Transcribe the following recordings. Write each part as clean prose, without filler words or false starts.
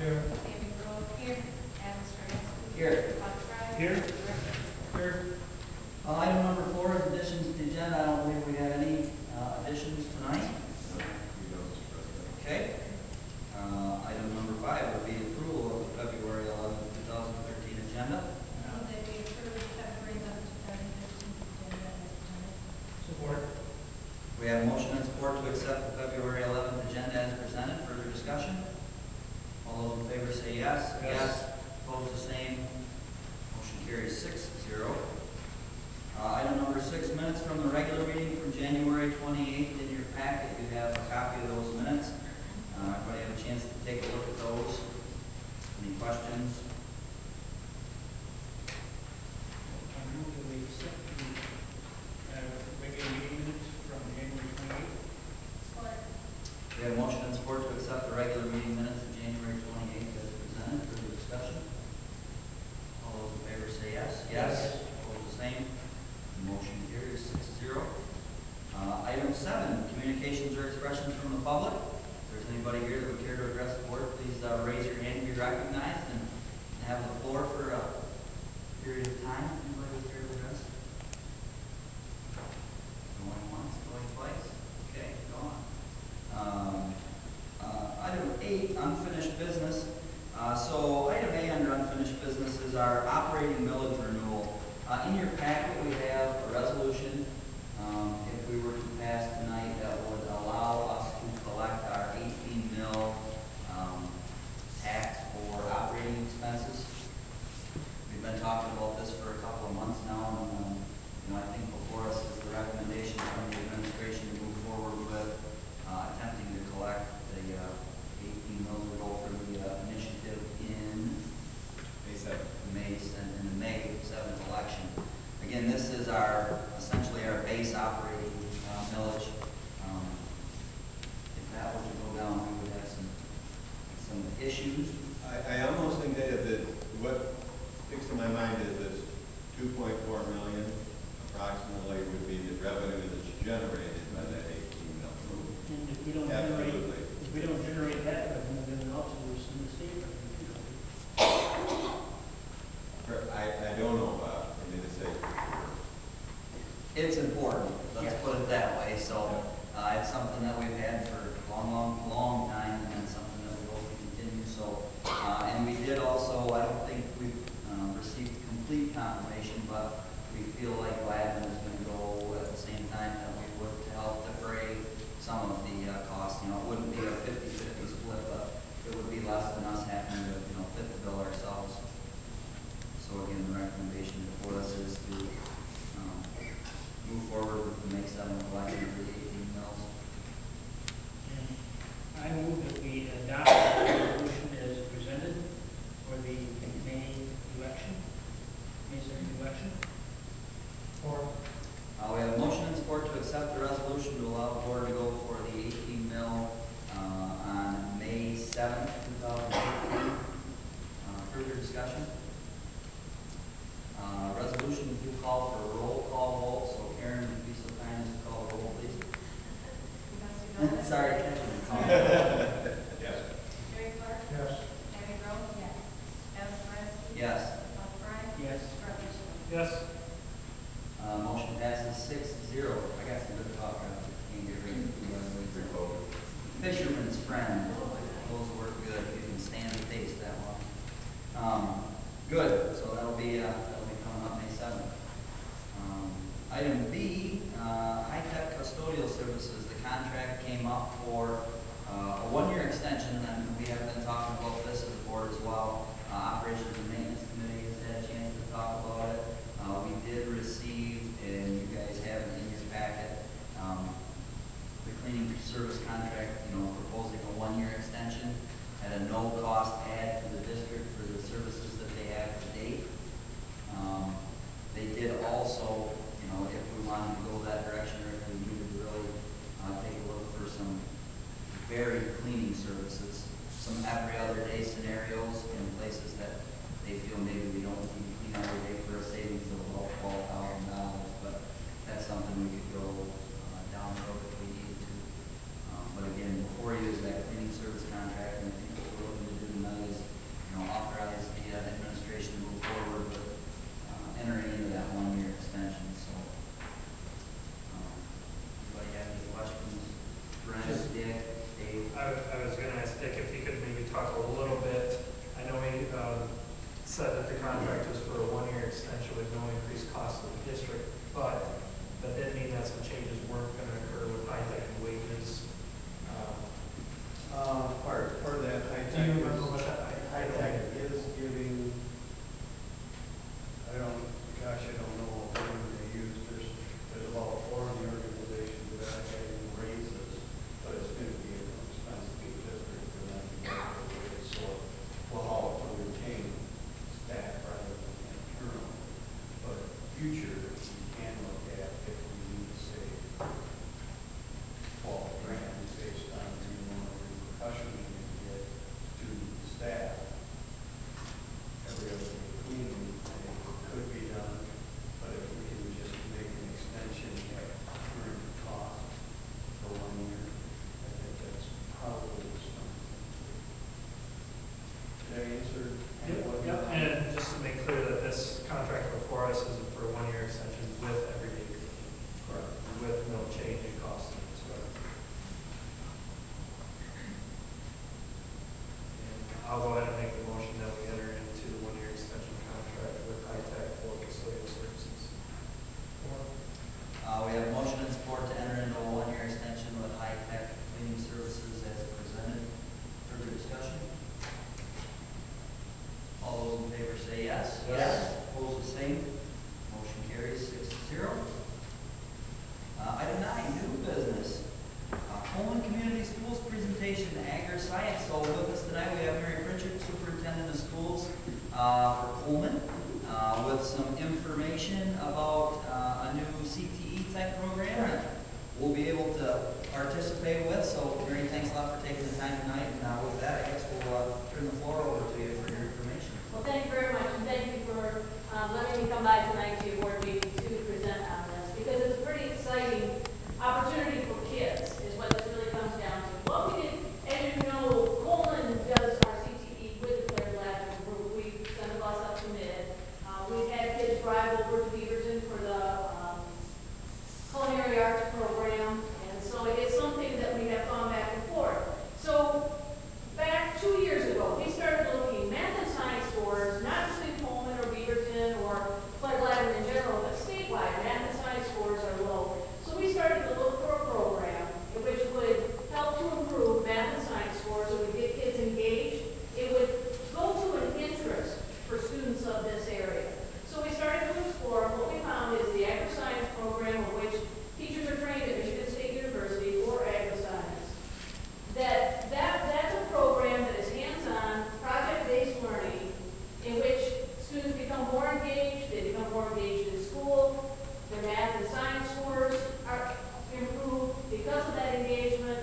Here. Tammy Grove. Here. Adam Stransky. Here. Todd Fry. Here. Brett Richmond. Here. Item number 4 is additions to the agenda. I don't believe we have any additions tonight. No, we don't, Mr. President. Okay. Item number 5 would be approval of the February 11th, 2013 agenda. Move that we approve the February 11th, 2013 agenda as presented. Support. We have a motion and support to accept the February 11th agenda as presented. Further discussion? All those in favor say yes. Yes. Opposed, the same. Motion carries 6-0. Item number 6, minutes from the regular meeting from January 28th. In your packet, you have a copy of those minutes. Everybody have a chance to take a look at those? Any questions? I move that we accept the regular meeting minutes from January 28th. Support. We have a motion and support to accept the regular meeting minutes of January 28th as presented. Further discussion? All those in favor say yes. Yes. Opposed, the same. Motion carries 6-0. Item 7, communications or expressions from the public. If there's anybody here that would care to address the board, please raise your hand to be recognized and have the floor for a period of time. Anybody would care to address? Going once, going twice. Okay, go on. Item 8, unfinished business. So item A under unfinished business is our operating millage renewal. In your packet we have a resolution. If we were to pass tonight, that would allow us to collect our 18 mil tax for operating expenses. We've been talking about this for a couple of months now, and I think before us is the recommendation from the administration to move forward with attempting to collect the 18 mils. We go for the initiative in in the May 7th election. Again, this is essentially our base operating millage. If that were to go down, we would have some issues. I almost think that what sticks in my mind is this 2.4 million approximately would be the revenue that's generated by that 18 mil. And if we don't generate that revenue, then also there's some state revenue too, don't we? I don't know about, for me to say. It's important, let's put it that way. So it's something that we've had for a long time, and it's something that we hope to continue. So, and we did also, I don't think we've received complete confirmation, but we feel like Gladden is going to go at the same time that we would to help defray some of the costs. It wouldn't be a 50-50 split, but it would be less than us having to fit the bill ourselves. So again, the recommendation before us is to move forward with the May 7th election for the 18 mils. And I move that we adopt the resolution as presented for the May election, May 7th election. Support. We have a motion and support to accept the resolution to allow the board to go for the 18 mil on May 7th, 2013. Further discussion? Resolution do call for a roll call vote. So Karen, would you be so kind as to call the roll, please? Sorry, catching the call. Yes. Gary Clark. Yes. Tammy Grove. Yes. Adam Stransky. Yes. Todd Fry. Yes. Brett Richmond. Yes. Motion passes 6-0. I got some good cough drops. Can't get rid of it. Fisherman's friend. Those work good. You can stand the taste that long. Good. So that'll be coming up May 7th. Item B, high-tech custodial services. The contract came up for a 1-year extension, and we have been talking about this as a board as well. Operations and Maintenance Committee has had a chance to talk about it. We did receive, and you guys have it in your packet, the cleaning service contract, proposing a 1-year extension at a no-cost add to the district for the services that they have to date. They did also, if we wanted to go that direction, or if we needed to really take a look for some varied cleaning services, some every other day scenarios in places that they feel maybe we don't need to clean every day for a savings of about $12,000. But that's something we could go down the road if we needed to. But again, before you is that cleaning service contract, and I think what we're looking to do tonight is contract was for a one-year extension with no increased cost to the district, but that didn't mean that some changes weren't gonna occur with high-tech and wages. Part of that Do you remember what that high-tech is giving, I don't, gosh, I don't know what word they use. There's about 4 of the organizations that are getting raises, but it's gonna be an expense to the district for them to get those raises. So we'll help to retain staff rather than have turnover. But future, we can look at if we need to say 12 grand based on the amount of repercussions we can get to staff. Every other day cleaning, I think it could be done, but if we can just make an extension at current cost for 1 year, I think that's probably the smartest thing to do. Did I answer kind of what you Yep, wanted? and just to make clear that this contract before us is for a one-year extension with everyday cleaning, Correct. with no change in cost whatsoever. And I'll go ahead and make the motion that we enter into the one-year extension contract with High Tech for custodial services. We have a motion and support to enter into a one-year extension with High Tech Cleaning Services as presented. Further discussion? All those in favor say yes. Yes. Opposed, the same. Motion carries 6-0. Item 9, new business. Coleman Community Schools presentation, agri-science. So with us tonight we have Mary Pritchard, Superintendent of Schools for Coleman, with some information about a new CTE type program that we'll be able to participate with. So Mary, thanks a lot for taking the time tonight. And with that, I guess we'll turn the floor over to you for your information. Well, thank you very much, and thank you for letting me come by tonight to your board meeting to present on this, because it's a pretty exciting opportunity for kids, is what this really comes down to. What we did, as you know, Coleman does our CTE with the Claire Gladwin group. We send a bus up to Mid. We've had kids drive over to Beaverton for the culinary arts program, and so it's something that we have gone back and forth. So back 2 years ago, we started looking math and science scores, not just in Coleman or Beaverton or Claire Gladwin in general, but statewide, math and science scores are low. So we started to look for a program which would help to improve math and science scores. It would get kids engaged. It would go to an interest for students of this area. So we started to explore, and what we found is the agri-science program, of which teachers are trained at Michigan State University for agri-science. That's a program that is hands-on, project-based learning, in which students become more engaged, they become more engaged in school, their math and science scores are improved because of that engagement.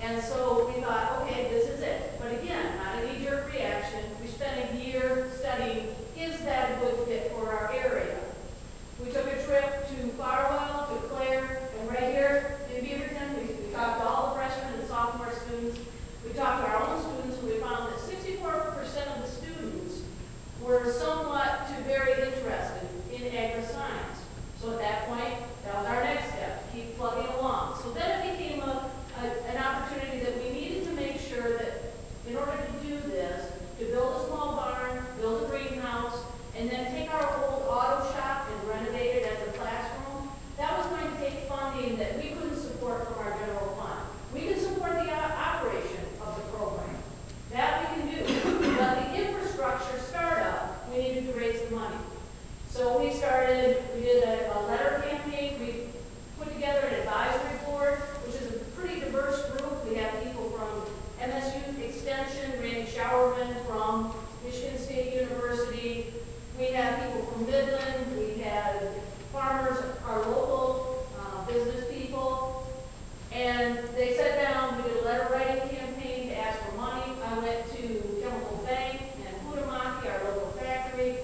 And so we thought, okay, this is it. But again, not a knee-jerk reaction. We spent a year studying, is that a good fit for our area? We took a trip to Farwell, to Claire, and right here in Beaverton, we talked to all the freshmen and sophomore students. We talked to our own students, and we found that 64% of the students were somewhat to very interested in agri-science. So at that point, that was our next step, to keep plugging along. So then it became an opportunity that we needed to make sure that in order to do this, to build a small barn, build a greenhouse, and then take our old auto shop and renovate it as a classroom, that was going to take funding that we couldn't support from our general fund. We can support the operation of the program. That we can do. But the infrastructure startup, we needed to raise the money. So we did a letter campaign. We put together an advisory board, which is a pretty diverse group. We have people from MSU Extension, Randy Showerman from Michigan State University. We have people from Midland. We had farmers, our local business people. And they sat down, we did a letter writing campaign to ask for money. I went to Chemical Bank and Hutamaki, our local factory.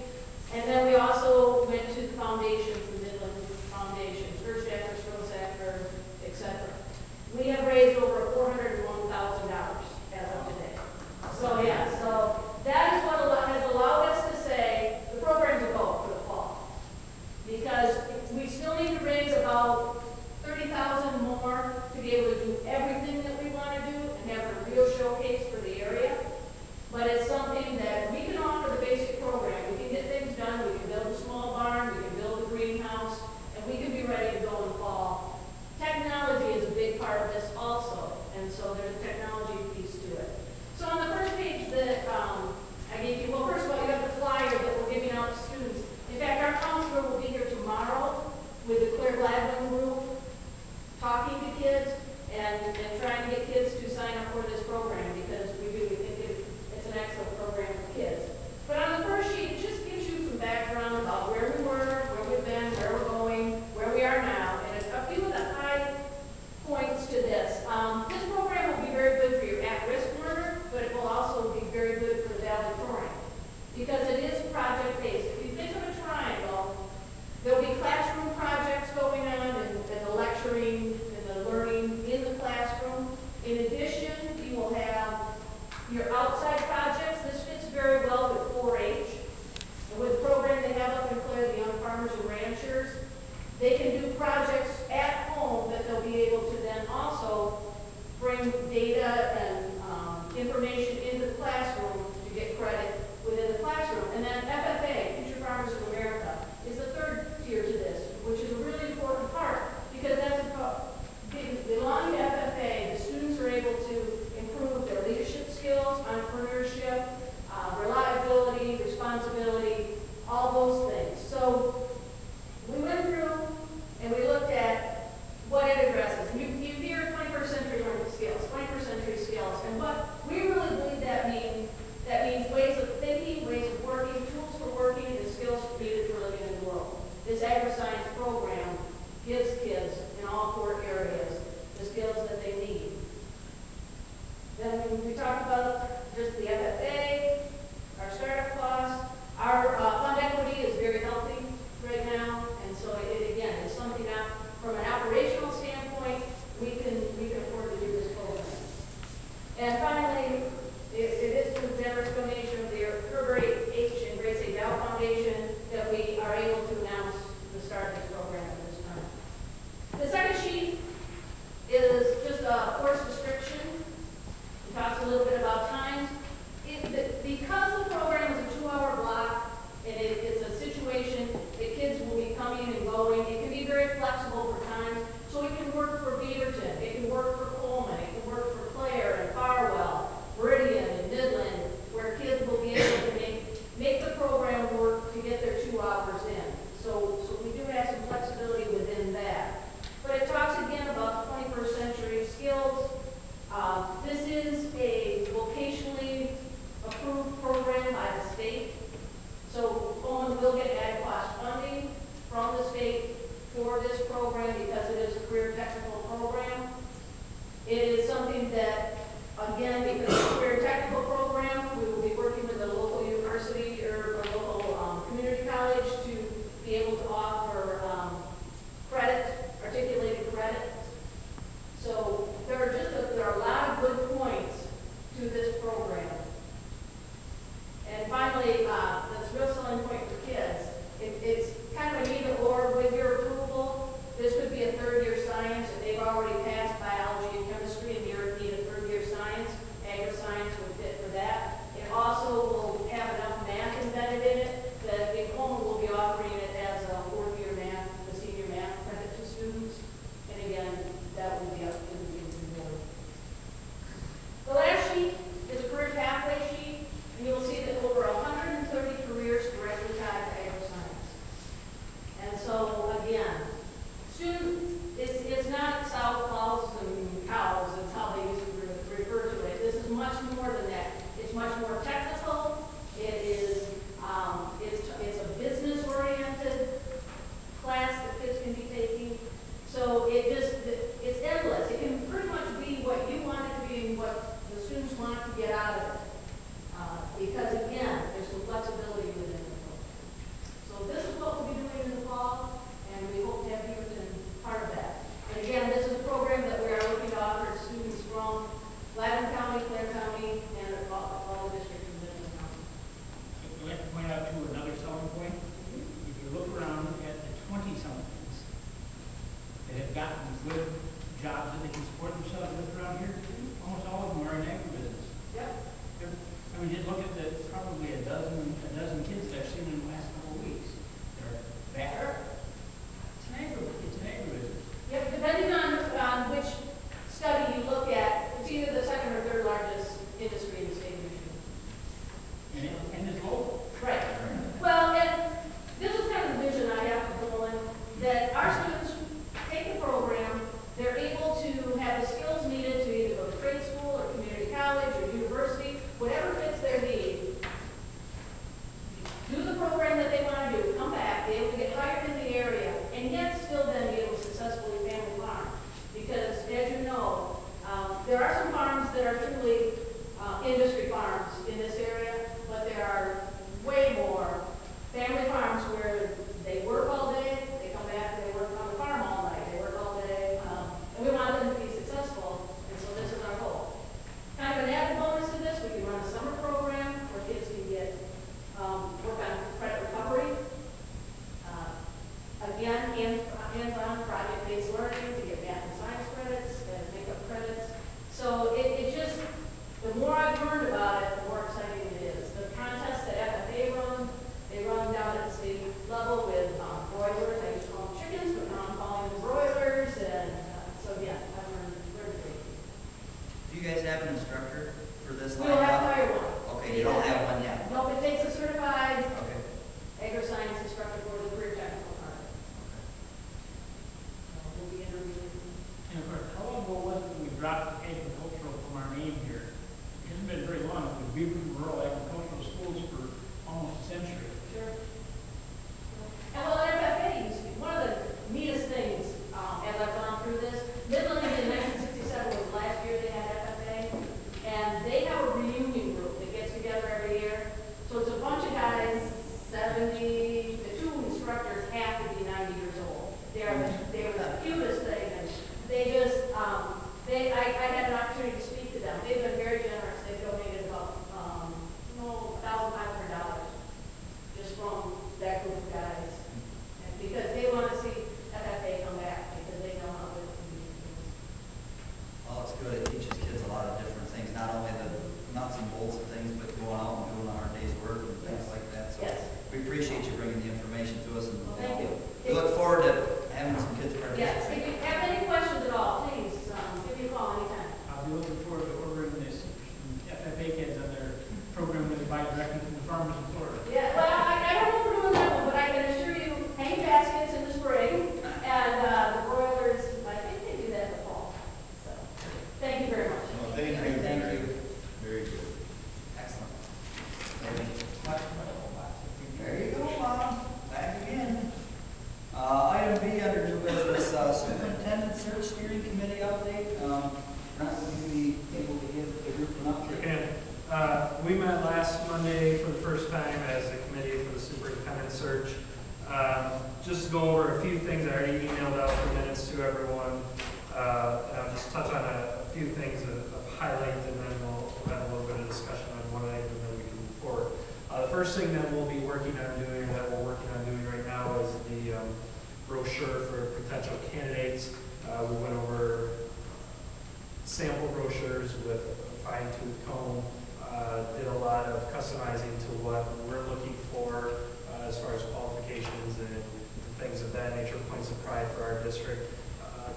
And then we also went to the foundations, the Midland foundations, Gerstacker, Strosacker, etc. We have raised over $401,000 as of today. So yeah, so that is what has allowed us to say the program's a go for the fall. Because we still need to raise about 30,000 more to be able to do everything that we want to do and have it a real showcase for the area. But it's something that we can offer the basic program. We can get their outside projects, this fits very well with 4-H. And with the program they have up in Clare, the Young Farmers and Ranchers, they can do projects at home that they'll be able to then also bring data and information into the classroom to get credit within the classroom. And then FFA, Future Farmers of America, is the third tier to this, which is a really important part because that's belonging to FFA, the students are able to improve their leadership skills, entrepreneurship, reliability, responsibility, all those things. So we went through and we looked at what it addresses. And you hear 21st century learning skills, 21st century skills, and what we really believe that means ways of thinking, ways of working, tools for working, and skills needed for living in the world. This agri-science program gives kids in all 4 areas the skills that they need. Then we talked about just the FFA, our startup costs. Our fund equity is very healthy right now, and so it again, it's something that from an operational standpoint, we can afford to do this program. And finally, it is through the generous donation of the Herbert H. and Grace A. Dow Foundation that we are able to announce the start of this program at this time. The second sheet is just a course description. It talks a little bit about times. Because the program is a 2-hour block and it's a situation that kids will be coming and going, it can be very flexible for times. So it can work for Beaverton, it can work for Coleman, it can work for Clare and Farwell, Meridian and Midland, where kids will be able to make the program work to get their 2 hours in. So we do have some flexibility within that. But it talks again about the 21st century skills. This is a vocationally approved program by the state. So Coleman will get added cost funding from the state for this program because it is a career technical program. It is something that, again, because it's a career technical program, we will be working with a local university or a local community college to be able to offer credit, articulated credit. So there are a lot of good points to this program. And finally, that's a real selling point for kids. It's kind of an either or with your approval. This could be a 3rd-year science if they've already passed biology and chemistry and need a 3rd-year science. Agri-science would fit for that. It also will have enough math embedded in it that in Coleman will be offering it as a 4th-year math, the senior math credit to students. And again, that would be up to the board. The last sheet is a career pathway sheet, and you'll see that over 130 careers directly tied to agri-science. And so again, it's not sow plows and cows, it's how they used to refer to it. This is much more than that. It's much more technical. It is it's a business-oriented class that kids can be taking. So it's endless. It can pretty much be what you want it to be and what the students want to get out of it. Because again, there's some flexibility within the program. So this is what we'll be doing in the fall, and we hope to have you as part of that. And again, this is a program that we are looking to offer to students from Loudoun County, Clare County, and all the districts in Midland County. I'd like to point out too another selling point. If you look around at the 20-somethings that have gotten good jobs that they can support themselves with around here, almost all of them are in agribusiness. Yep. I mean, just look at probably a dozen kids that I've seen in the last couple of weeks. They're back. It's an agribusiness. Yep, depending on which study you look at, it's either the 2nd or 3rd largest industry in the state of Michigan. And it's local. Right. Well, and this is kind of the vision I have for Poland, that our students take the program, they're able to have the skills needed to either go to trade school or community college or university, whatever fits their need, do the program that they want to do, come back, be able to get hired in the area, and yet still then be able to successfully family farm. Because as you know, there are some farms that are truly industry farms in this area, but there are way more family farms where they work all day, they come back and they work on the farm all night, they work all day, and we want them to be successful, and so this is our goal. Kind of an added bonus to this, we can run a hands-on project-based learning to get math and science credits and makeup credits. So it just, the more I've learned about it, the more exciting it is. The contests that FFA run, they run down at the state level with broilers. I used to call them chickens, but now I'm calling them broilers. And so yeah, I've learned a great deal. Do you guys have an instructor for this We lined will have to up? hire one. Okay, you don't have one yet? Nope, it takes a certified Okay. agri-science instructor for the career technical part. Okay. We'll be interviewing. And of course, how long ago was it that we dropped agricultural from our name here? It hasn't been very long, because we've been rural agricultural schools for almost a century. Sure. And well, at FFA used to be one of the neatest things as I've gone through this. Midland in 1967 was the last year they had FFA, and they have a reunion group that gets together every year. So it's a bunch of guys, 70, the two instructors have to be 90 years old. They were the cutest thing, and they just, I had an opportunity to speak to them. They've been very generous. They've donated about, $1,500 just from that group of guys. And because they want to see FFA come back, because they know how good it can be. Well, it's good. It teaches kids a lot of different things, not only the nuts and bolts of things, but going out and doing a hard day's work and things like that. So Yes. we appreciate you bringing the information to us, and Well, thank you. we look forward to having some kids Yes, participate. if you have any questions at all, please give me a call anytime. I'll be looking forward to ordering this FFA kids on their program that they buy directly from the farmers in Florida. Yeah, well, I don't know if we're doing that one, but I can assure you, hang baskets in the spring, and the broilers, I think they do that in the fall. So, thank you very much. Well, thank you. Thank you. Very good. Excellent. There There you go, Mom. Back again. Item B under new business, superintendent search steering committee update. Brent, will you be able to give the group an update? Sure can. We met last Monday for the first time as a committee for the superintendent search. Just to go over a few things, I already emailed out the minutes to everyone. And I'll just touch on a few things of highlight, and then we'll have a little bit of discussion on one item, and then we can move forward. The first thing that we'll be working on doing, or that we're working on doing right now, is the brochure for potential candidates. We went over sample brochures with a fine-tooth comb, did a lot of customizing to what we're looking for as far as qualifications and things of that nature, points of pride for our district.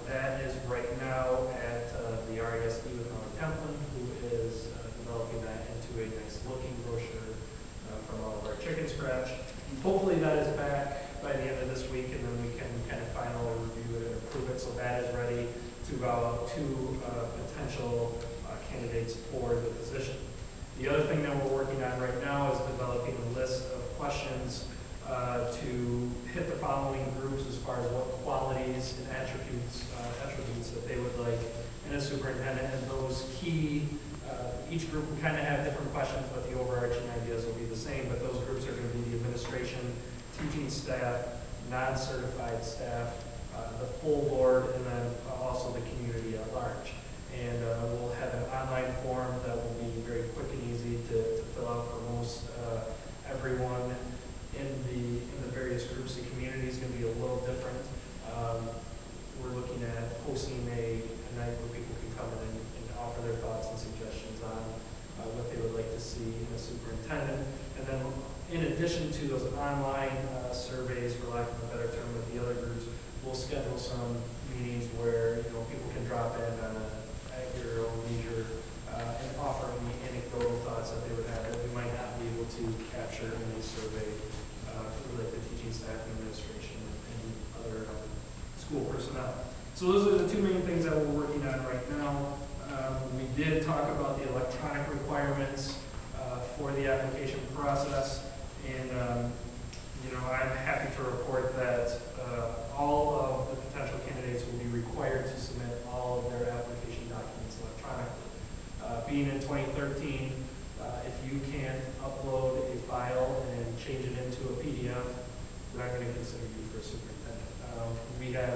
That is right now at the BRSboard21113 with Molly Templin, who is developing that into a nice looking brochure from all of our chicken scratch. Hopefully that is back by the end of this week, and then we can kind of finally review it and approve it. So that is ready to go out to potential candidates for the position. The other thing that we're working on right now is developing a list of questions to hit the following groups as far as what qualities and attributes that they would like in a superintendent, and those key. Each group will kind of have different questions, but the overarching ideas will be the same. But those groups are going to be the administration, teaching staff, non-certified staff, the full board, and then also the community at large. And we'll have an online form that will be very quick and easy to fill out for most everyone in the various groups. The community is going to be a little different. We're looking at hosting a night where people can come in and offer their thoughts and suggestions on what they would like to see in a superintendent. And then in addition to those online surveys, for lack of a better term, with the other groups, we'll schedule some meetings where people can drop in at your own leisure and offer any anecdotal thoughts that they would have that we might not be able to capture in a survey for like the teaching staff and administration and other school personnel. So those are the two main things that we're working on right now. We did talk about the electronic requirements for the application process, and I'm happy to report that all of the potential candidates will be required to submit all of their application documents electronically. Being in 2013, if you can't upload a file and change it into a PDF, we're not going to consider you for a superintendent. We have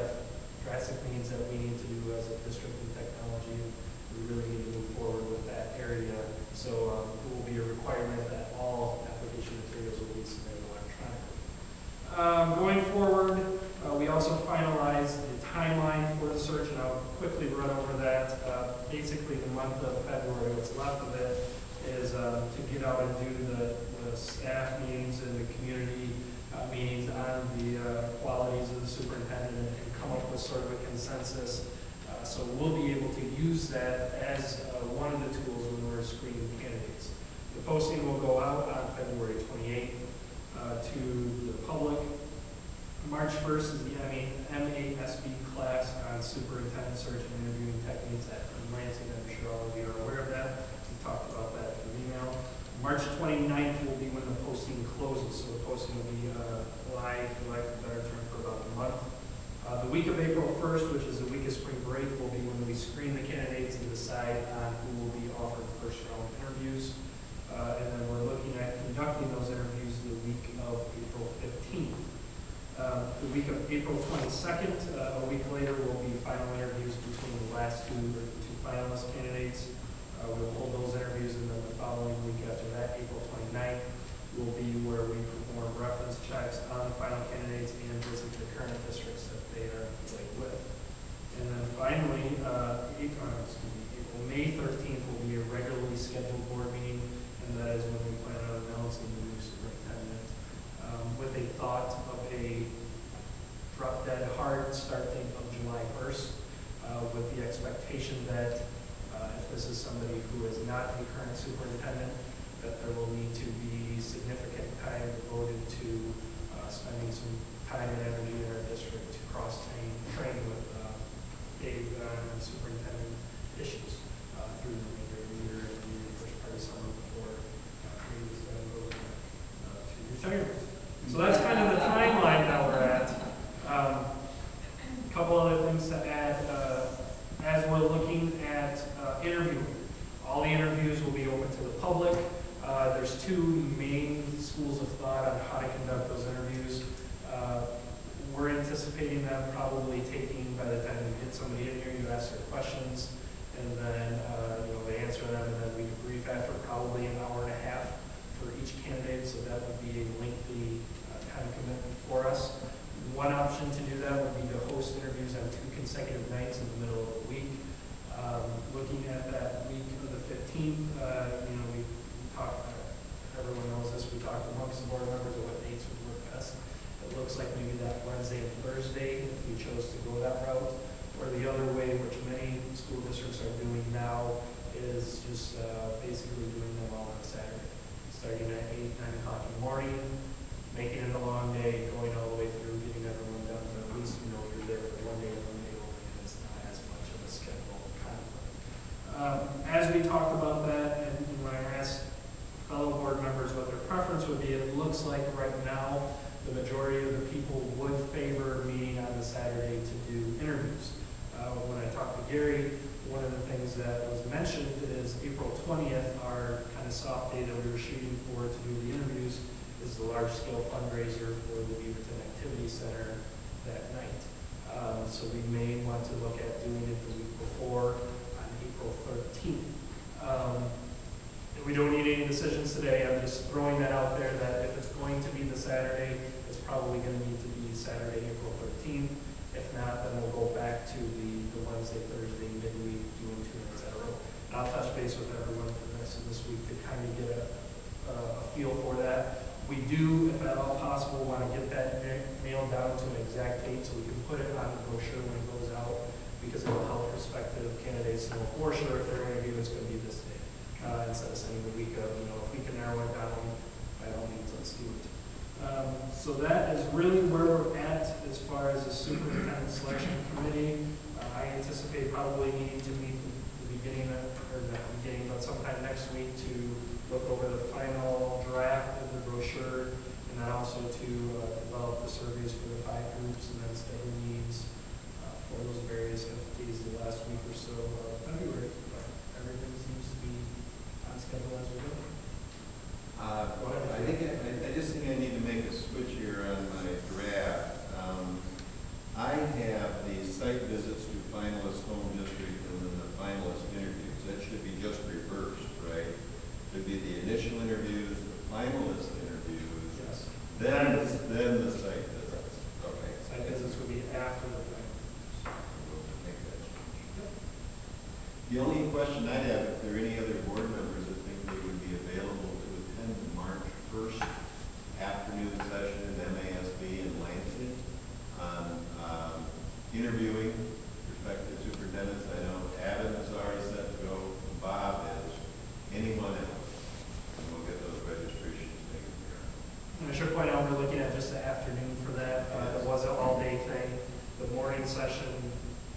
drastic needs that we need to do as a district in technology, and we really need to move forward with that area. So it will be a requirement that all application materials will be submitted electronically. Going forward, We also finalized the timeline for the search, and I'll quickly run over that. Basically, the month of February, what's left of it, is to get out and do the staff meetings and the community meetings on the qualities of the superintendent and come up with sort of a consensus. So we'll be able to use that as one of the tools when we're screening candidates. The posting will go out on February 28th to the public. March 1st is the MASB class on superintendent search and interviewing techniques in Lansing. I'm sure all of you are aware of that. We talked about that through email. March 29th will be when the posting closes, so the posting will be live, for lack of a better term, for about a month. The week of April 1st, which is the week of spring break, will be when we screen the candidates and decide on who will be offered first round interviews. And then we're looking at conducting those interviews the week of April 15th. The week of April 22nd, a week later, will be final interviews between the last two finalist candidates. We will hold those interviews, and then the following week after that, April 29th, will be where we perform reference checks on the final candidates and visit the current districts that they are employed with. And then finally, May 13th will be a regularly scheduled board meeting, and that is when we plan on announcing the new superintendent with a thought of a drop dead hard start date of July 1st, with the expectation that if this is somebody who is not a current superintendent, that there will need to be significant time devoted to spending some time and energy in our district to cross-train with Dave on superintendent issues through the remainder of the year and maybe the first part of summer before Dave is going to go to retirement. So that's kind of the timeline that we're at. A couple other things to add. As we're looking at interviewing, all the interviews will be open to the public. There's two main schools of thought on how to conduct those interviews. We're anticipating them probably taking, by the time you get somebody in here, you ask their questions, and then they answer them, and then we debrief after probably an hour and a half for each candidate, so that would be a lengthy time commitment for us. One option to do that would be to host interviews on 2 consecutive nights in the middle of the week. Looking at that week of the 15th, we talked, everyone knows this, we talked amongst the board members of what dates would work best. It looks like maybe that Wednesday and Thursday, if we chose to go that route. Or the other way, which many school districts are doing now, is just basically doing them all on Saturday. Starting at 8, 9 o'clock in the morning, making it a long day, going all the way through, getting everyone done, but at least you're there for one day only, and it's not as much of a schedule conflict. As we talked about that, and when I asked fellow board members what their preference would be, it looks like right now the majority of the people would favor meeting on the Saturday to do interviews. When I talked to Gary, one of the things that was mentioned is April 20th, our kind of soft day that we were shooting for to do the interviews, is the large-scale fundraiser for the Beaverton Activity Center that night. So we may want to look at doing it the week before on April 13th. We don't need any decisions today. I'm just throwing that out there that if it's going to be the Saturday, it's probably going to need to be Saturday, April 13th. If not, then we'll go back to the Wednesday, Thursday, midweek, doing 2 nights in a row. And I'll touch base with everyone for the rest of this week to kind of get a feel for that. We do, if at all possible, want to get that nailed down to an exact date so we can put it on the brochure when it goes out, because it will help prospective candidates know for sure if their interview is going to be this day. Instead of saying the week of, if we can narrow it down, by all means, let's do it. So that is really where we're at as far as the superintendent selection committee. I anticipate probably needing to meet the beginning, or not the beginning, but sometime next week to look over the final draft of the brochure, and then also to develop the surveys for the 5 groups, and then schedule meetings for those various entities the last week or so of February. But everything seems to be on schedule as we go. I just think I need to make a switch here on my draft. I have the site visits to finalist home district and then the finalist interviews. That should be just reversed, right? Should be the initial interviews, the finalist interviews, Yes. then the site visits. Okay. Site visits The only question I'd have, if there are any other board members that think they would be available to attend the March 1st afternoon session at MASB in Lansing on interviewing prospective superintendents. I know Adam is already set to go, Bob is, anyone else, and we'll get those registrations taken care of. And I should point out, we're looking at just the afternoon for that. It was an all-day thing. The morning session,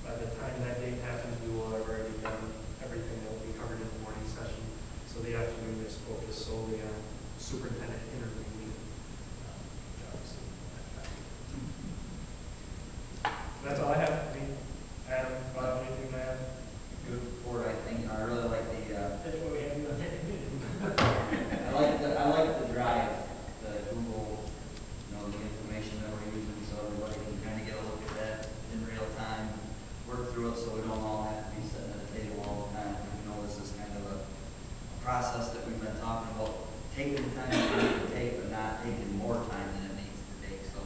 by the time that date happens, we will have already done everything that will be covered in the morning session. So the afternoon is focused solely on superintendent interviewing jobs. That's all I have. I mean, Adam, Bob, anything to add? Good report, I think. I really like the, That's why we have you on that committee. I like the drive, the Google, the information that we're using, so everybody can kind of get a look at that in real time, work through it, so we don't all have to be sitting at a table all the time. This is kind of a process that we've been talking about, taking the time it needs to take, but not taking more time than it needs to take. So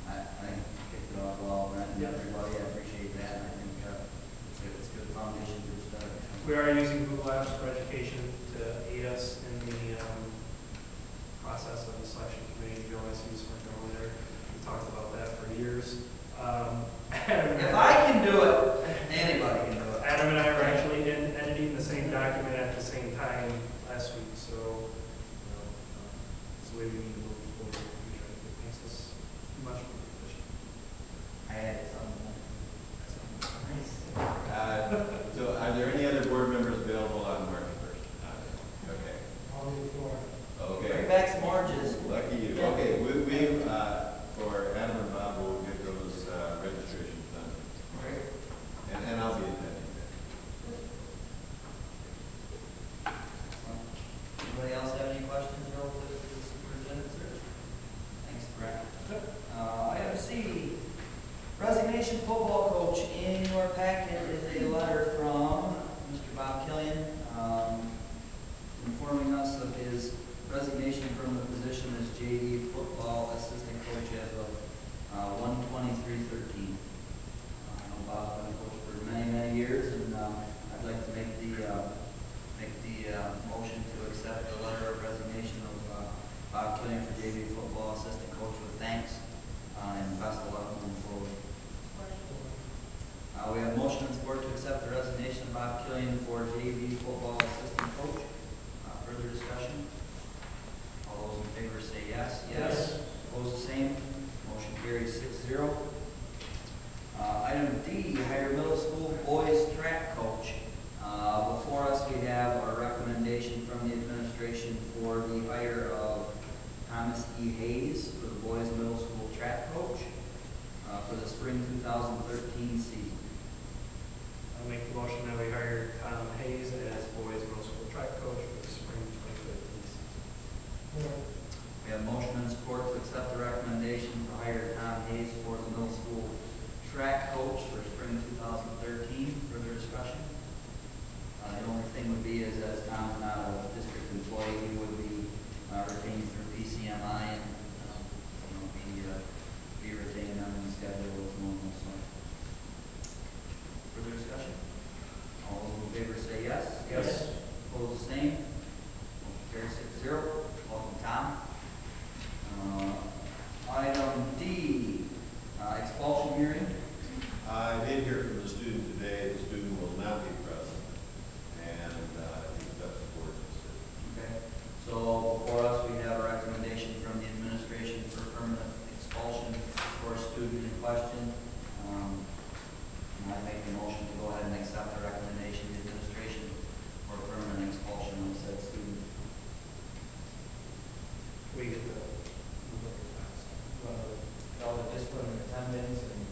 I think you kicked it off well, Brent, and everybody. I appreciate that, and I think it's a good foundation for starting. We are using Google Apps for education to aid us in the process of the selection committee. Joe, I see you smirking over there. We talked about that for years. If I can do it, anybody can do it. Adam and I were actually editing the same document at the same time last week, so it's the way we need to move forward in the future. I think it makes us much more efficient. I added something. Nice. So are there any other board members available on March 1st? Okay. Only the floor. Okay. Bring back some oranges. Lucky you. Okay, we for Adam and Bob, we'll get those registrations done. Great. And I'll be attending that. Anybody else have any questions relative to the superintendent search? Thanks, Brent. Item C, resignation football coach. In your packet is a letter from Mr. Bob Killian, informing us of his resignation from the position as JV football assistant coach as of 1/23/13. I know Bob's been a coach for many, many years, and I'd like to make the motion to accept the letter of resignation of Bob Killian for JV football assistant coach with thanks and best of luck moving forward. We have motion and support to accept the resignation of Bob Killian for JV football assistant coach. Further discussion? All those in favor say yes. Yes. Opposed, the same. Motion carries 6-0. Item D, hire middle school boys track coach. Before us, we have our recommendation from the administration for the hire of Thomas E. Hayes for the boys middle school track coach for the spring 2013 season. I'll make the motion that we hire Tom Hayes as boys middle school track coach for the spring 2013 season. We have motion and support to accept the recommendation to hire Tom Hayes for the middle school track coach for spring 2013. Further discussion? The only thing would be is as Tom is not a district employee, he would be retained through PCMI and be retained on the schedule as normal. So, further discussion? All those in favor say yes. Yes. Opposed, the same. Motion carries 6-0. Welcome, Tom. Item D, expulsion hearing. I did hear from the student today. The student will not be present, and he steps forward to sit. Okay. So before us, we have a recommendation from the administration for permanent expulsion for a student in question. And I make the motion to go ahead and accept the recommendation of the administration for permanent expulsion of said student. We get the class. Well, the discipline and attendance and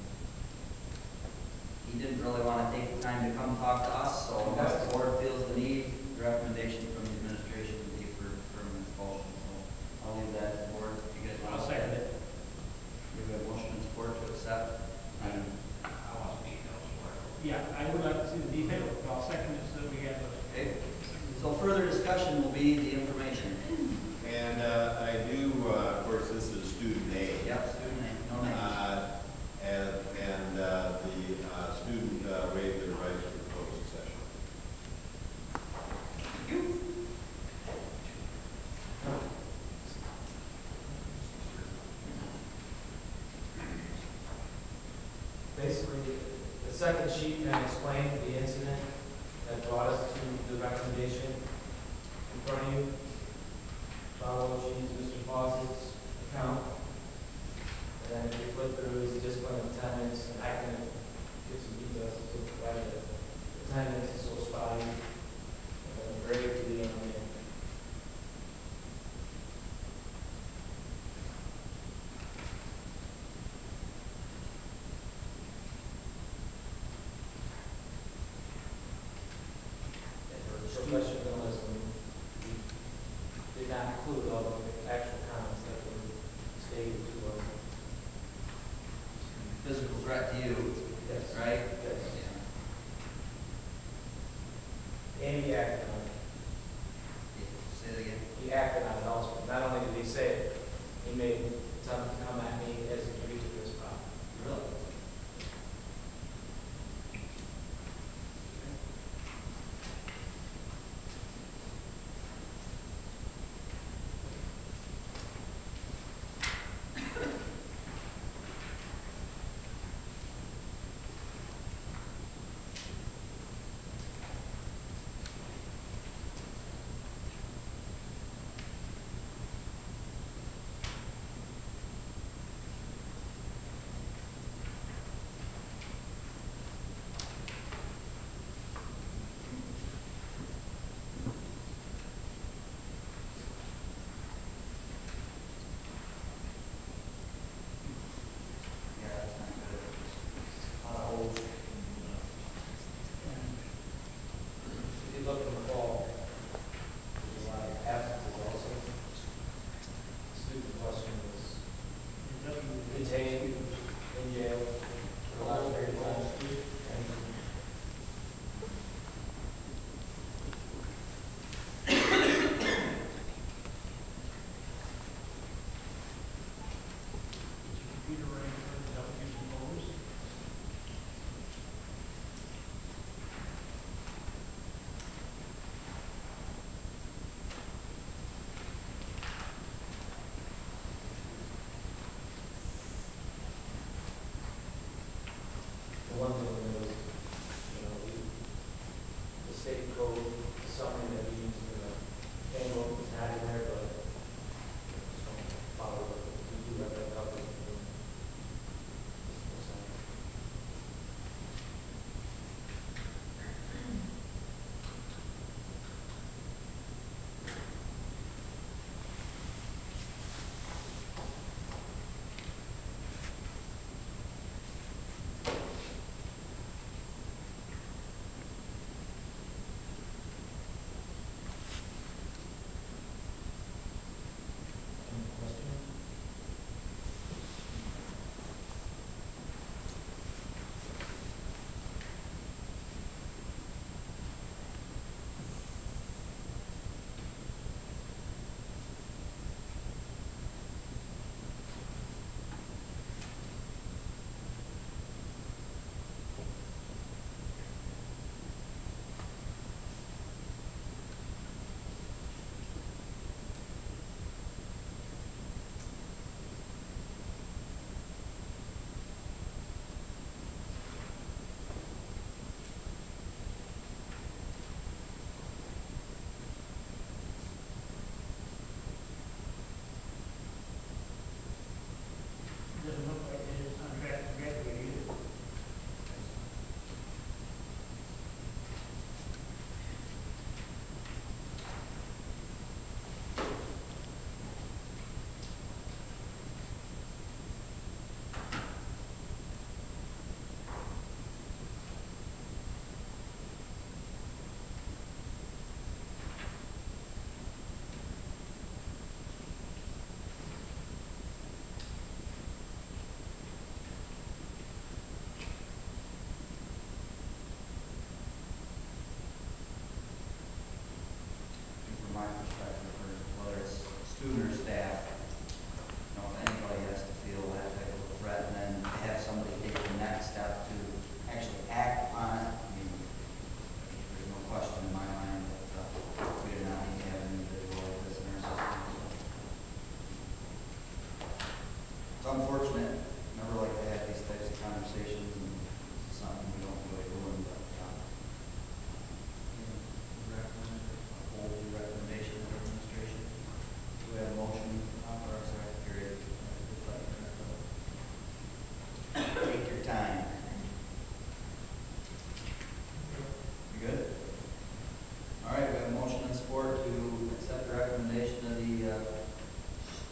second sheet kind of explains the incident that brought us to the recommendation in front of you. Follow sheets, Mr. Fawcett's account. And then if you flip through his discipline of attendance, and I can give some details to why the attendance is so spotty, and then the grade to be on there. So question was, we did not include all of the actual comments that were stated to us. Physical threat to you, Yes. right? Yes. Yeah. And he acted on it. Say it again. He acted on it also. Not only did he say it, he made attempt to come at me as he agreed to this problem. Really?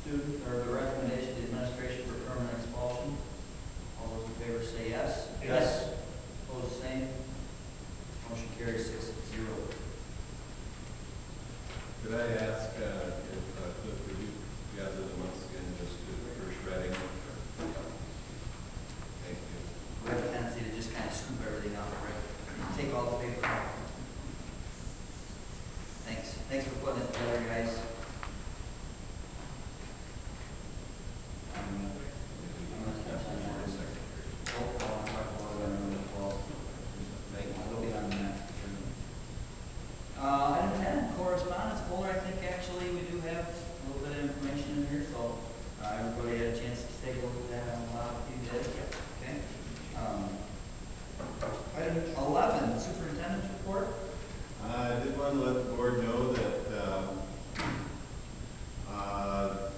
student, or the recommendation to the administration for permanent expulsion. All those in favor say yes. Yes. Opposed, the same. Motion carries 6-0. Could I ask if Cliff, could you gather them once again, just to first reading? Thank you. We have a tendency to just kind of scoop everything up, right? Take all the paper out. Thanks. Thanks for putting it together, guys. I'm gonna touch on that in a second. Oh, I want to talk about it on number 12. Thank you. It'll be on the next agenda. Item 10, correspondence folder. I think actually we do have a little bit of information in here, so everybody had a chance to take a look at that. I don't know if you did. Okay. Item 11, superintendent's report. I did want to let the board know that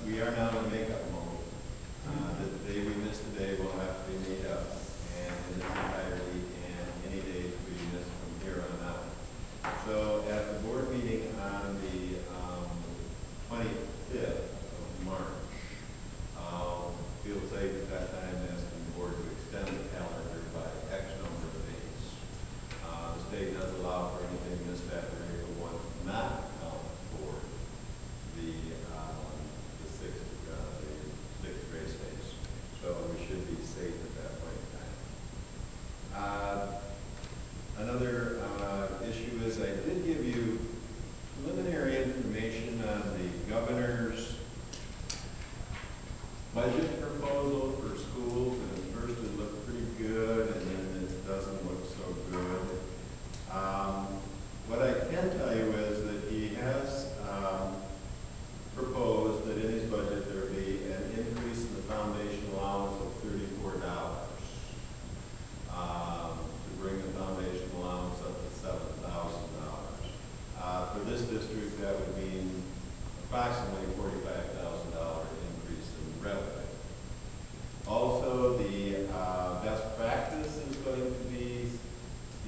we are now in makeup mode. The day we missed today will have to be made up, and in its entirety, and any days we miss from here on out. So at the board meeting on the 25th of March, feel safe at that time asking the board to extend the calendar by X number of days. The state does allow for anything missed after April 1 not to count toward the sixth race days. So we should be safe at that point in time. Another issue is I did give you preliminary information on the governor's budget proposal for schools, and at first it looked pretty good, and then it doesn't look so good. What I can tell you is that he has proposed that in his budget there be an increase in the foundation allowance of $34 to bring the foundation allowance up to $7,000. For this district, that would mean approximately $45,000 increase in revenue. Also, the best practice is going to be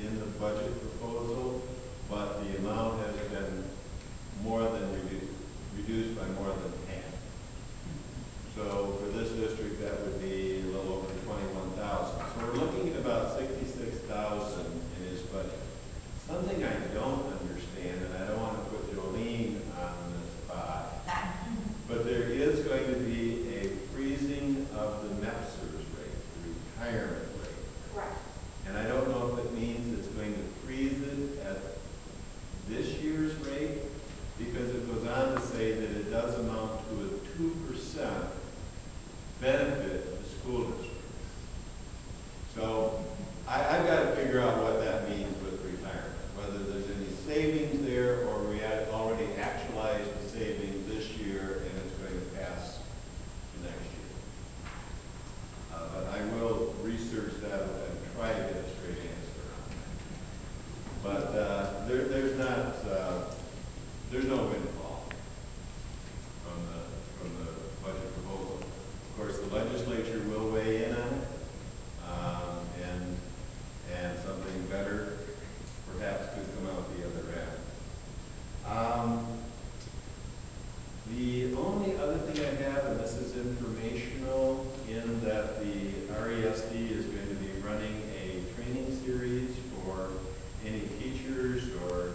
in the budget proposal, but the amount has been more than reduced by more than half. So for this district, that would be a little over 21,000. So we're looking at about 66,000 in his budget. Something I don't understand, and I don't want to put Jolene on the spot, but there is going to be a freezing of the MEPSERS rate, the retirement rate. Correct. And I don't know if it means it's going to freeze it at this year's rate, because it goes on to say that it does amount to a 2% benefit to school districts. So I've got to figure out what that means with retirement, whether there's any savings there or we had already actualized the savings this year and it's going to pass to next year. But I will research that and try to get a straight answer on that. But there's no windfall from the budget proposal. Of course, the legislature will weigh in on it, and something better perhaps could come out the other end. The only other thing I have, and this is informational, in that the RESD is going to be running a training series for any teachers or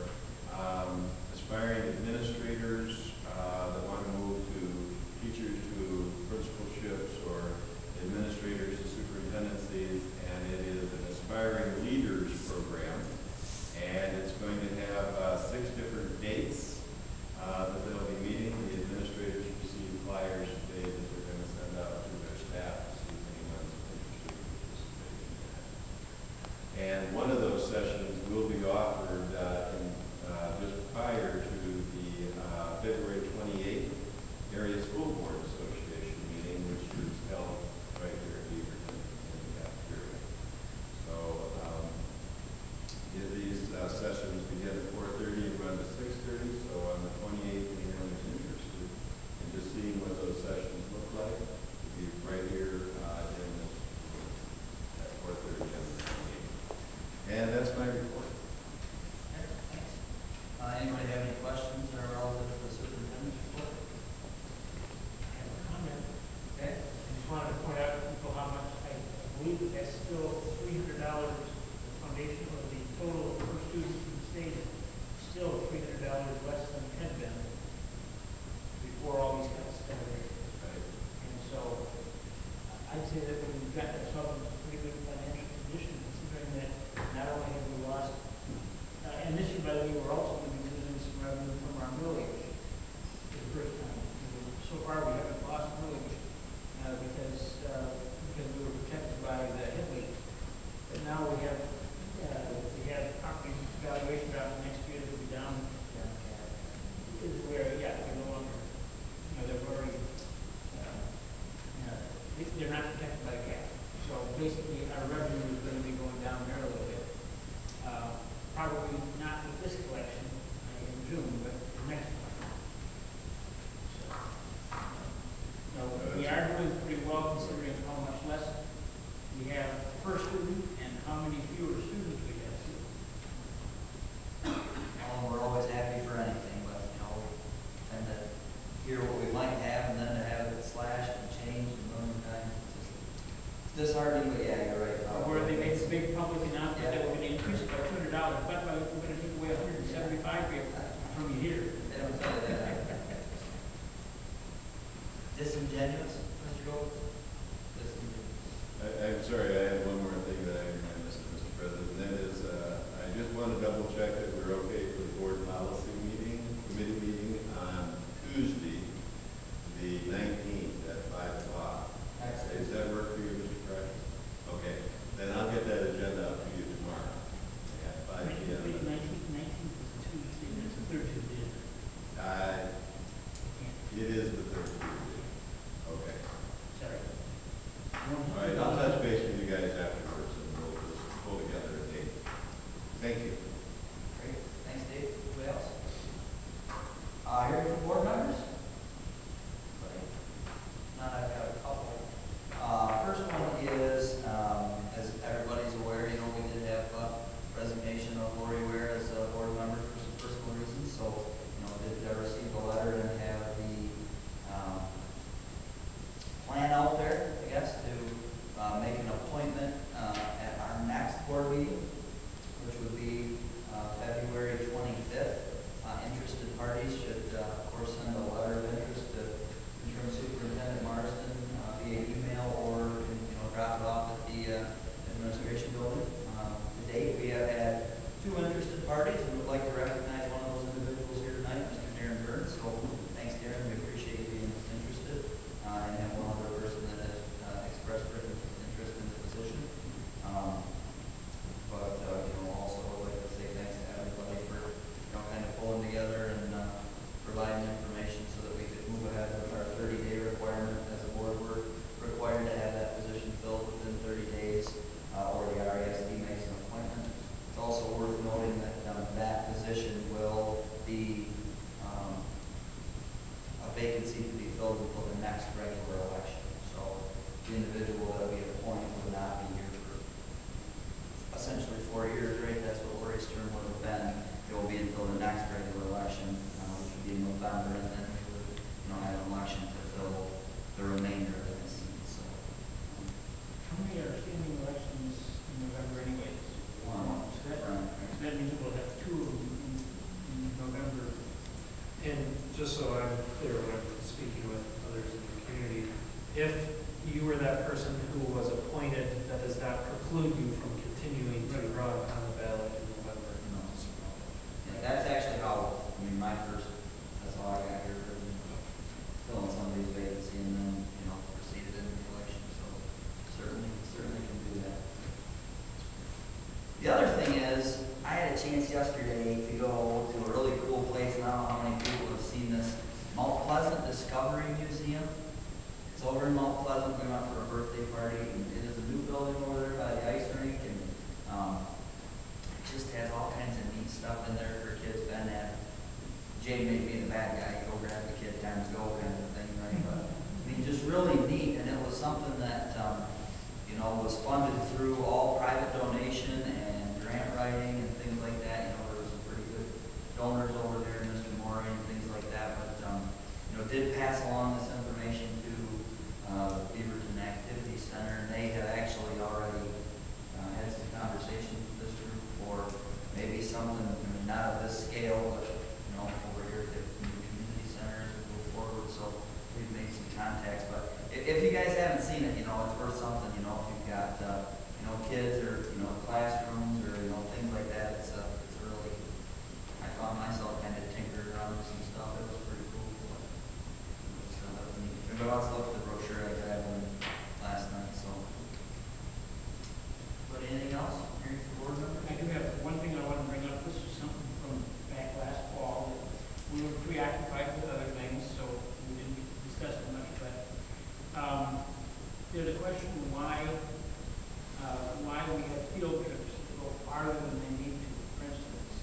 aspiring administrators that want to move to teachers to principalships or administrators to superintendencies, and it is an aspiring leaders program, and it's going to have 6 different dates that they'll be meeting. The administrators receive flyers today that they're going to send out to their staff to see if anyone's interested in participating in that. And one of those sessions will be offered so far, we haven't lost really, because we were protected by the hit lien. But now we have property valuation dropping next year, it'll be down, is where, yeah, we no longer, they've already, they're not protected by the cap. So basically, our revenue is gonna be going down there a little bit. Probably not with this collection in June, but the next one. So, we are doing pretty well considering how much less we have per student and how many fewer students we have too. Well, we're always happy for anything, but, we tend to hear what we might have and then to have it slashed and changed a million times. It's disheartening, but yeah, you're right. Where they made a big public announcement that we're gonna increase it by $200, but we're gonna take away 175 from you here. They don't tell you that. Disingenuous, Mr. Gold? Disingenuous. I'm sorry, I have one more thing that I missed, Mr. President, and that is, I just want to double check that we're okay for the board policy committee meeting on Tuesday, the 19th at 5 o'clock. Does that work for you, Mr. Price? Okay, then I'll get that agenda up to you tomorrow at 5 p.m. 19th is a Tuesday, and it's the third Tuesday, isn't it? It is the third Tuesday. Okay. Sorry. All right, I'll touch base with you guys afterwards, and we'll just pull together a date. Thank you. Great. Thanks, Dave. Anybody else? Hearing from board members? Anybody? Not, I've got a couple. First one is, as everybody's aware, we did have resignation of Lori Ware as a board member for some personal reasons. So, did receive the letter and have the plan out there, I guess, to make an appointment at our next board meeting, which would be February 25th. Interested parties should, of course, send a letter of interest to Interim Superintendent Marsden via email, or drop it off at the administration building. To date, we have had 2 interested parties, and would like to recognize one of those individuals here tonight, Mr. Darren Burns. So thanks, Darren. We appreciate you being interested, and have one other person that has expressed written interest in the position. But also would like to say thanks to everybody for kind of pulling together and providing information so that we could move ahead with our 30-day requirement. As a board, we're required to have that position filled within 30 days, or the RESD makes an appointment. It's also worth noting that that position will be a vacancy to be filled until the next regular election. So the individual that we appoint would not be here for essentially 4 years, right? That's what Lori's term would have been. It will be until the next regular election, which would be in November, and then we would, have an election to fill the remainder of that seat. So, How many are standing elections in November anyways? one. So that means we'll have 2 of them in November. And just so I'm clear when I'm speaking with others in the community, if you were that person who was appointed, that does not preclude you from continuing to run on the ballot in November. No. Yeah, that's actually how, that's how I got here, filling somebody's vacancy and then, proceeded into the election. So certainly can do that. The other thing is, I had a chance yesterday to go to a really cool place, and I don't know how many people have seen this, Mount Pleasant Discovery Museum. It's over in Mount Pleasant. We went for a birthday party, and it is a new building over there by the ice rink, and it just has all kinds of neat stuff in there for kids. Ben had Jay made me the bad guy, go grab the kid, time to go kind of a thing, right? But just really neat, and it was something that was funded through all private donation and grant writing and things like that. There were some pretty good donors over there, Mr. Morey and things like that. But did pass along this information to the Beaverton Activity Center, and they have actually already had some conversations with this group for maybe something, not of this scale, but over here at the new community center as we move forward. So we've made some contacts. But if you guys haven't seen it, it's worth something. If you've got kids or classrooms or things like that, it's a really. I found myself kind of tinkering around with some stuff. It was pretty cool. But it was I'll have to look at the brochure, I grabbed one last night, so. But anything else, hearing from board members? I do have one thing I want to bring up. This is something from back last fall. We were preoccupied with other things, so we didn't get to discuss it much, but there's a question why we have field trips that go farther than they need to. For instance,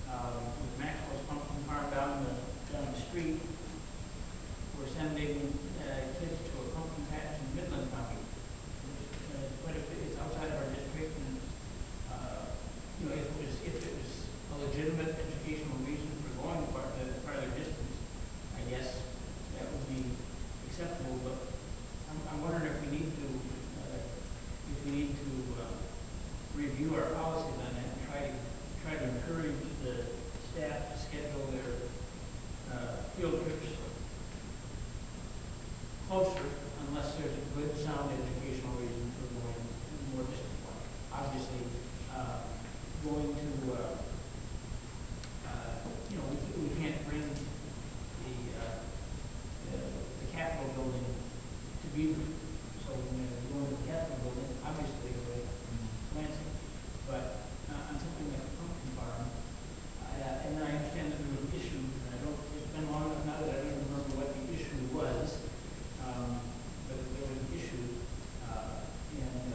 with Maxwell's Pumpkin Farm down the street, we're sending kids to a pumpkin patch in Midland County, which quite a bit, it's outside of our district, and if it was a legitimate educational reason for going farther distance, I guess that would be acceptable. But I'm wondering if we need to review our policies on that and try to encourage the staff to schedule their field trips closer, unless there's a good, sound educational reason for going to more distant one. Obviously, going to, we can't bring the Capitol building to Beaver. So when we're going to the Capitol building, obviously away from Lansing. But on something like a pumpkin farm, and I understand that there was an issue, and it's been long enough now that I don't remember what the issue was. But there was an issue, and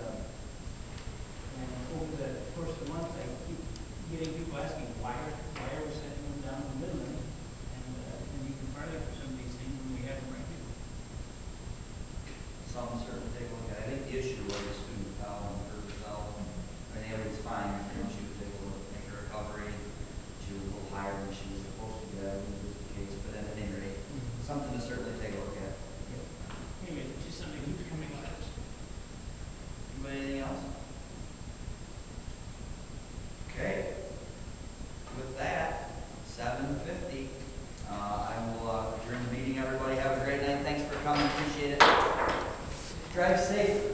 over the course of the month, I keep getting people asking why are we sending them down to Midland and even farther for some of these things when we have them right here. Some certainly take a look at it. I think the issue was the student fell and hurt herself. I mean, everything's fine. She was able to make a recovery. She was a little higher than she was supposed to be. I believe was the case. But at any rate, something to certainly take a look at. Anyway, it's just something that keeps coming up. Anybody, anything else? Okay. With that, 7:50. I will adjourn the meeting. Everybody have a great night. Thanks for coming. Appreciate it. Drive safe.